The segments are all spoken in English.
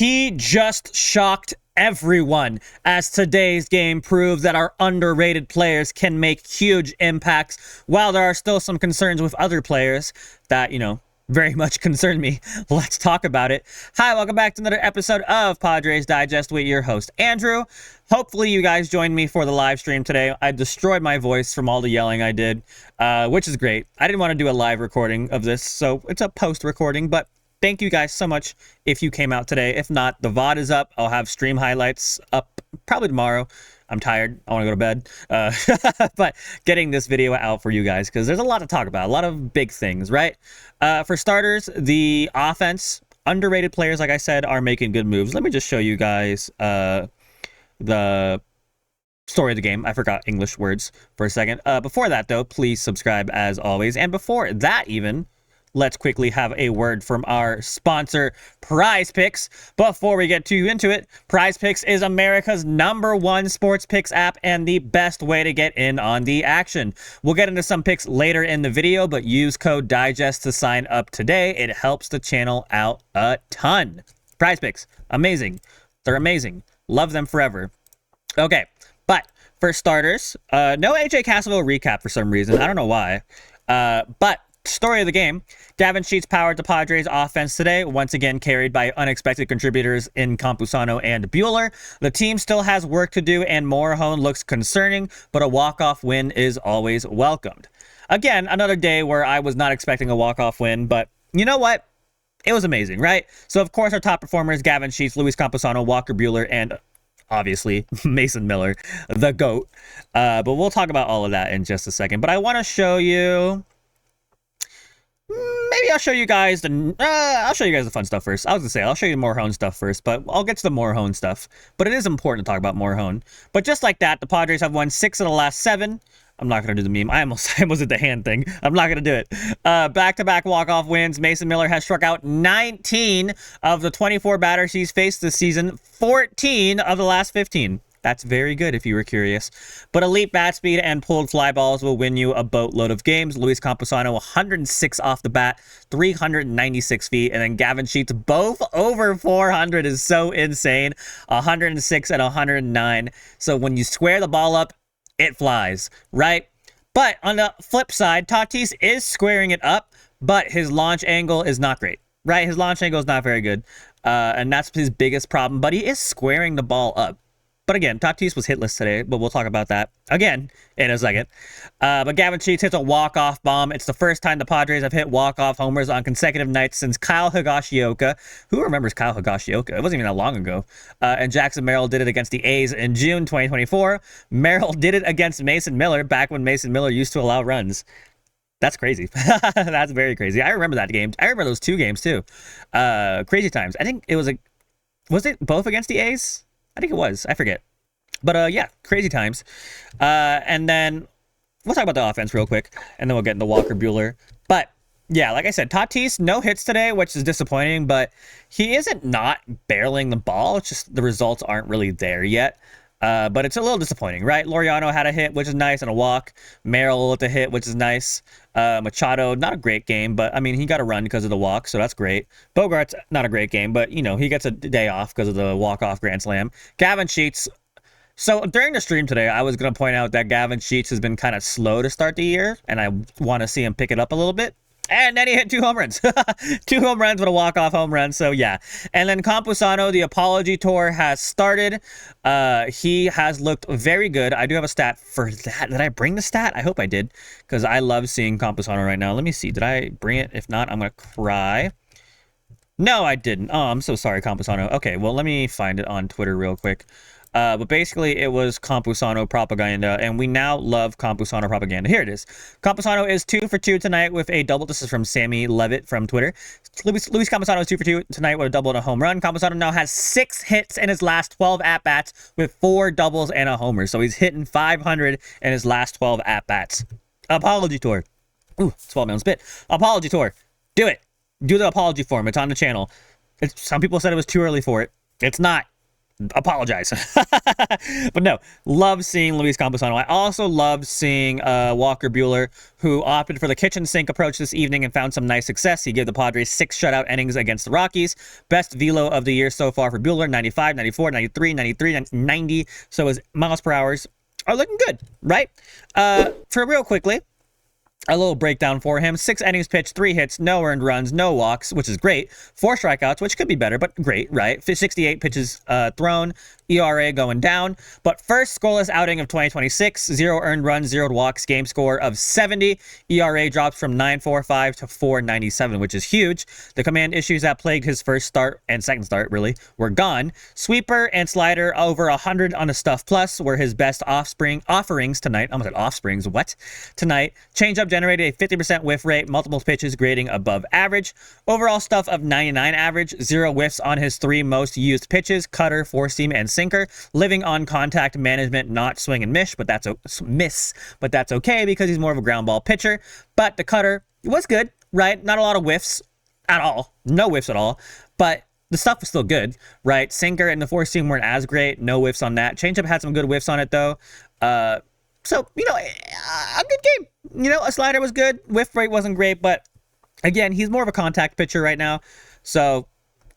He just shocked everyone, as today's game proved that our underrated players can make huge impacts, while there are still some concerns with other players that, very much concern me. Let's talk about it. Hi, welcome back to another episode of Padres Digest with your host, Andrew. Hopefully you guys joined me for the live stream today. I destroyed my voice from all the yelling I did, which is great. I didn't want to do a live recording of this, so it's a post recording, but thank you guys so much if you came out today. If not, the VOD is up. I'll have stream highlights up probably tomorrow. I'm tired. I want to go to bed. But getting this video out for you guys because there's a lot to talk about. A lot of big things, right? For starters, the offense, underrated players, like I said, are making good moves. Let me just show you guys the story of the game. I forgot English words for a second. Before that, though, please subscribe as always. And before that even, let's quickly have a word from our sponsor, Prize Picks. Before we get too into it, Prize Picks is America's #1 sports picks app and the best way to get in on the action. We'll get into some picks later in the video, but use code DIGEST to sign up today. It helps the channel out a ton. Prize Picks, amazing. They're amazing. Love them forever. Okay, but for starters, no AJ Cassavell recap for some reason. I don't know why. But story of the game, Gavin Sheets powered the Padres offense today, once again carried by unexpected contributors in Campusano and Buehler. The team still has work to do and Morejon looks concerning, but a walk-off win is always welcomed. Again, another day where I was not expecting a walk-off win, but you know what? It was amazing, right? So of course our top performers, Gavin Sheets, Luis Campusano, Walker Buehler, and obviously Mason Miller, the GOAT. But we'll talk about all of that in just a second. But I want to show you... Maybe I'll show you guys the fun stuff first. I was gonna say I'll show you the Morejon stuff first, but I'll get to the Morejon stuff. But it is important to talk about Morejon. But just like that, the Padres have won 6 of the last 7. I'm not gonna do the meme. I almost did the hand thing. I'm not gonna do it. Back-to-back walk-off wins. Mason Miller has struck out 19 of the 24 batters he's faced this season. 14 of the last 15. That's very good if you were curious. But elite bat speed and pulled fly balls will win you a boatload of games. Luis Campusano, 106 off the bat, 396 feet. And then Gavin Sheets, both over 400 is so insane. 106 and 109. So when you square the ball up, it flies, right? But on the flip side, Tatis is squaring it up, but his launch angle is not great, right? His launch angle is not very good. And that's his biggest problem. But he is squaring the ball up. But again, Tatis was hitless today, but we'll talk about that again in a second. But Gavin Sheets hits a walk-off bomb. It's the first time the Padres have hit walk-off homers on consecutive nights since Kyle Higashioka. Who remembers Kyle Higashioka? It wasn't even that long ago. And Jackson Merrill did it against the A's in June 2024. Merrill did it against Mason Miller back when Mason Miller used to allow runs. That's crazy. That's very crazy. I remember that game. I remember those 2 games too. Crazy times. I think it was was it both against the A's? I think it was. I forget. But yeah, crazy times. And then we'll talk about the offense real quick, and then we'll get into Walker Buehler. But yeah, like I said, Tatis, no hits today, which is disappointing, but he isn't not barreling the ball. It's just the results aren't really there yet. But it's a little disappointing, right? Laureano had a hit, which is nice, and a walk. Merrill with a hit, which is nice. Machado, not a great game, but I mean, he got a run because of the walk, so that's great. Bogaerts, not a great game, but he gets a day off because of the walk-off grand slam. Gavin Sheets. So during the stream today, I was going to point out that Gavin Sheets has been kind of slow to start the year, and I want to see him pick it up a little bit. And then he hit 2 home runs. 2 home runs with a walk-off home run, so yeah. And then Campusano, the apology tour has started. He has looked very good. I do have a stat for that. Did I bring the stat? I hope I did, because I love seeing Campusano right now. Let me see. Did I bring it? If not, I'm going to cry. No, I didn't. Oh, I'm so sorry, Campusano. Okay, well, let me find it on Twitter real quick. But basically, it was Campusano propaganda, and we now love Campusano propaganda. Here it is. Campusano is 2 for 2 tonight with a double. This is from Sammy Levitt from Twitter. Luis Campusano is 2 for 2 tonight with a double and a home run. Campusano now has 6 hits in his last 12 at-bats with 4 doubles and a homer. So he's hitting 500 in his last 12 at-bats. Apology tour. Ooh, 12-man spit. Apology tour. Do it. Do the apology form. It's on the channel. Some people said it was too early for it. It's not. apologize. But no, love seeing Luis Camposano. I also loved seeing Walker Buehler, who opted for the kitchen sink approach this evening and found some nice success. He gave the Padres 6 shutout innings against the Rockies. Best velo of the year so far for Buehler, 95, 94, 93, 93, 90. So his miles per hours are looking good, right? For real quickly, a little breakdown for him. 6 innings pitched, 3 hits, no earned runs, no walks, which is great. 4 strikeouts, which could be better, but great, right? 68 pitches thrown, ERA going down. But first scoreless outing of 2026, 0 earned runs, 0 walks, game score of 70. ERA drops from 9.45 to 4.97, which is huge. The command issues that plagued his first start and second start, really, were gone. Sweeper and slider over 100 on a stuff plus were his best offerings tonight. I almost said offsprings, what? Tonight. Changeup generated a 50% whiff rate, multiple pitches grading above average. Overall stuff of 99 average, 0 whiffs on his 3 most used pitches, cutter, 4-seam, and sinker. Living on contact management, not swing and miss, but that's okay because he's more of a ground ball pitcher. But the cutter was good, right? Not a lot of whiffs at all. No whiffs at all. But the stuff was still good, right? Sinker and the 4-seam weren't as great. No whiffs on that. Changeup had some good whiffs on it, though. So, you know, a good game. You know, a slider was good. Whiff rate wasn't great, but again, he's more of a contact pitcher right now. So,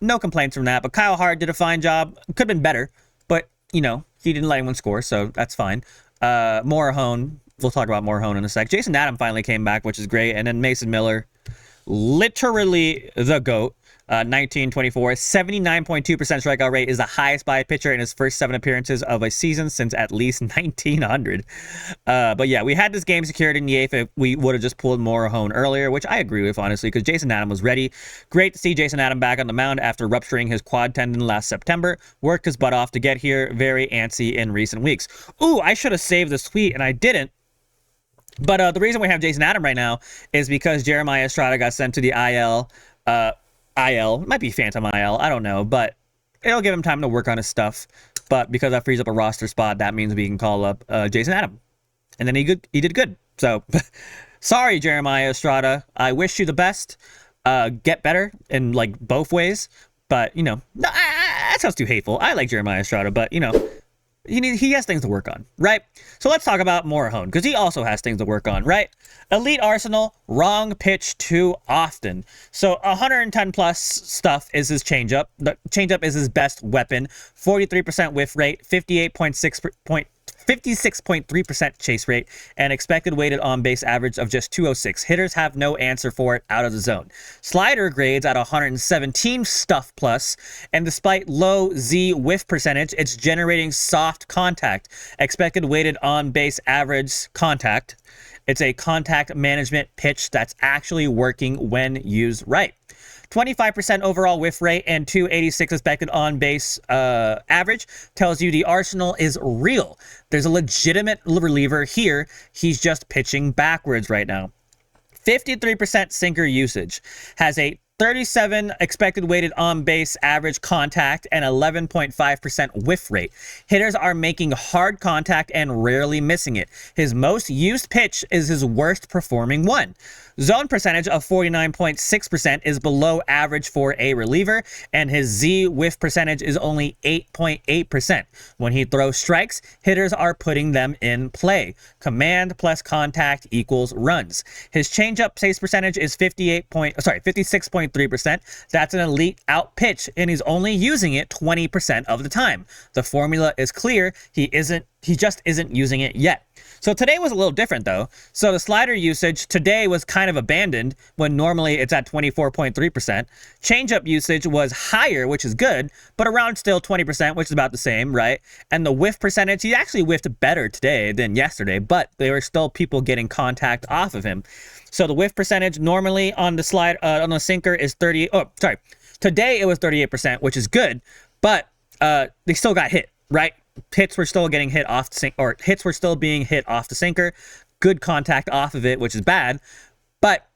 no complaints from that. But Kyle Hart did a fine job. Could have been better, but, you know, he didn't let anyone score, so that's fine. Morahone, we'll talk about Morahone in a sec. Jason Adam finally came back, which is great. And then Mason Miller, literally the GOAT. 1924, 79.2% strikeout rate is the highest by a pitcher in his first 7 appearances of a season since at least 1900. But yeah, we had this game secured in the 8th if we would have just pulled Morahone earlier, which I agree with, honestly, because Jason Adam was ready. Great to see Jason Adam back on the mound after rupturing his quad tendon last September. Worked his butt off to get here. Very antsy in recent weeks. Ooh, I should have saved this tweet, and I didn't. But the reason we have Jason Adam right now is because Jeremiah Estrada got sent to the IL. IL, might be Phantom IL, I don't know, but it'll give him time to work on his stuff. But because that frees up a roster spot, that means we can call up Jason Adam. And then he did good. So, sorry, Jeremiah Estrada. I wish you the best. Get better in, like, both ways. But, you know, that sounds too hateful. I like Jeremiah Estrada, but, you know, he has things to work on, right? So let's talk about Morahone, because he also has things to work on, right? Elite Arsenal, wrong pitch too often. So 110 plus stuff is his changeup. The changeup is his best weapon. 43% whiff rate, 56.3% chase rate, and expected weighted on base average of just 206. Hitters have no answer for it out of the zone. Slider grades at 117 stuff plus, and despite low Z whiff percentage, it's generating soft contact. Expected weighted on base average contact. It's a contact management pitch that's actually working when used right. 25% overall whiff rate and 286 expected on base average tells you the arsenal is real. There's a legitimate reliever here. He's just pitching backwards right now. 53% sinker usage, has a 37 expected weighted on base average contact and 11.5% whiff rate. Hitters are making hard contact and rarely missing it. His most used pitch is his worst performing one. Zone percentage of 49.6% is below average for a reliever, and his Z whiff percentage is only 8.8%. When he throws strikes, hitters are putting them in play. Command plus contact equals runs. His changeup chase percentage is 56.3%. That's an elite out pitch, and he's only using it 20% of the time. The formula is clear. He just isn't using it yet. So today was a little different, though. So the slider usage today was kind of abandoned when normally it's at 24.3%. Changeup usage was higher, which is good, but around still 20%, which is about the same, right? And the whiff percentage, he actually whiffed better today than yesterday, but there were still people getting contact off of him. So the whiff percentage normally on the sinker is 30. Oh, sorry. Today it was 38%, which is good, but they still got hit, right? Hits were still getting hit off the sinker, or hits were still being hit off the sinker. Good contact off of it, which is bad, but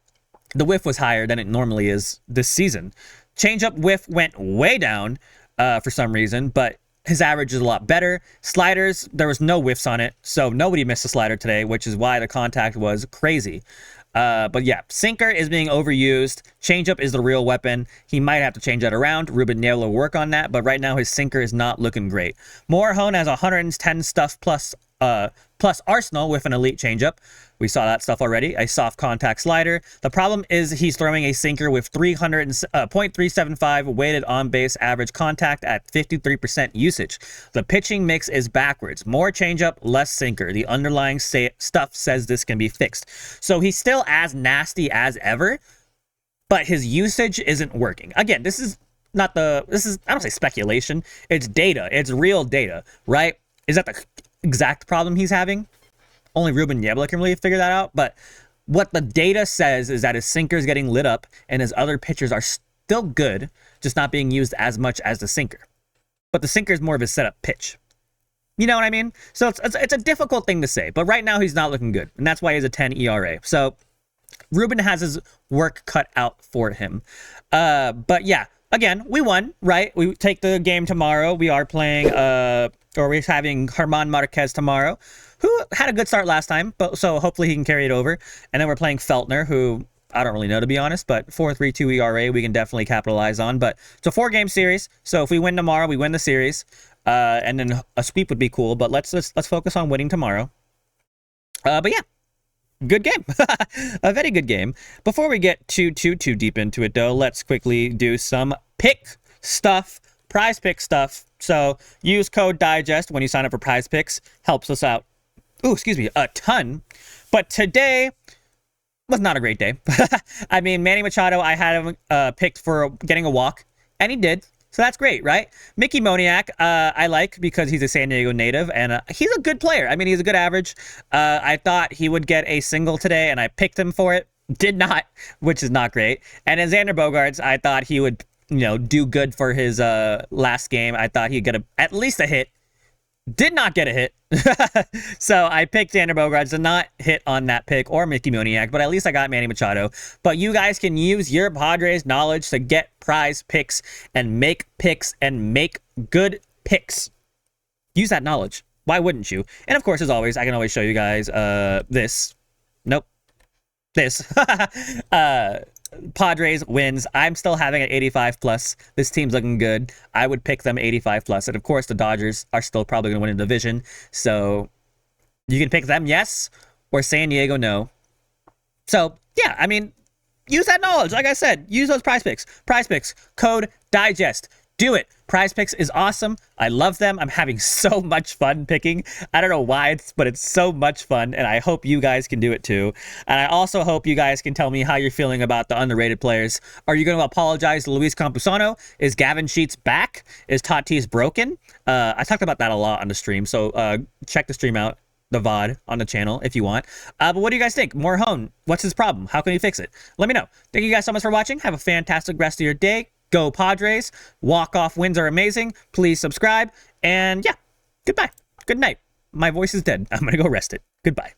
the whiff was higher than it normally is this season. Changeup whiff went way down for some reason, but his average is a lot better. Sliders, there was no whiffs on it, so nobody missed a slider today, which is why the contact was crazy. But yeah, sinker is being overused. Changeup is the real weapon. He might have to change that around. Ruben Niebla will work on that, but right now his sinker is not looking great. Morejon has 110 stuff plus arsenal with an elite changeup. We saw that stuff already. A soft contact slider. The problem is he's throwing a sinker with 0.375 weighted on base average contact at 53% usage. The pitching mix is backwards. More changeup, less sinker. The underlying stuff says this can be fixed. So he's still as nasty as ever, but his usage isn't working. Again, this is I don't say speculation. It's data. It's real data, right? Is that the exact problem he's having? Only Ruben Niebla can really figure that out. But what the data says is that his sinker is getting lit up and his other pitchers are still good, just not being used as much as the sinker. But the sinker is more of a setup pitch. You know what I mean? So it's a difficult thing to say. But right now he's not looking good. And that's why he's a 10 ERA. So Ruben has his work cut out for him. But yeah, again, we won, right? We take the game tomorrow. We are playing, or we're having German Marquez tomorrow, who had a good start last time, but so hopefully he can carry it over. And then we're playing Feltner, who I don't really know, to be honest, but 4.32 ERA we can definitely capitalize on. But it's a 4-game series, so if we win tomorrow, we win the series. And then a sweep would be cool, but let's focus on winning tomorrow. But yeah, good game. A very good game. Before we get too deep into it, though, let's quickly do some pick stuff, prize pick stuff. So use code DIGEST when you sign up for prize picks. Helps us out, a ton. But today was not a great day. I mean, Manny Machado, I had him picked for getting a walk, and he did. So that's great, right? Mickey Moniak, I like because he's a San Diego native, and he's a good player. I mean, he's a good average. I thought he would get a single today, and I picked him for it. Did not, which is not great. And then Xander Bogaerts, I thought he would, do good for his last game. I thought he'd get at least a hit. Did not get a hit. So I picked Xander Bogaerts, did not hit on that pick, or Mickey Moniak, but at least I got Manny Machado. But you guys can use your Padres knowledge to get prize picks and make good picks. Use that knowledge. Why wouldn't you? And of course, as always, I can always show you guys this. Nope. This. Padres wins. I'm still having an 85 plus. This team's looking good. I would pick them 85 plus. And of course, the Dodgers are still probably going to win the division. So you can pick them, yes, or San Diego, no. So yeah, I mean, use that knowledge. Like I said, use those prize picks. Prize picks, code DIGEST. Do it. Prize Picks is awesome. I love them. I'm having so much fun picking. I don't know why, but it's so much fun, and I hope you guys can do it too. And I also hope you guys can tell me how you're feeling about the underrated players. Are you going to apologize to Luis Campusano? Is Gavin Sheets back? Is Tatis broken? I talked about that a lot on the stream, so check the stream out, the VOD on the channel if you want. But what do you guys think? Morejon, what's his problem? How can he fix it? Let me know. Thank you guys so much for watching. Have a fantastic rest of your day. Go Padres. Walk-off wins are amazing. Please subscribe. And yeah, goodbye. Good night. My voice is dead. I'm going to go rest it. Goodbye.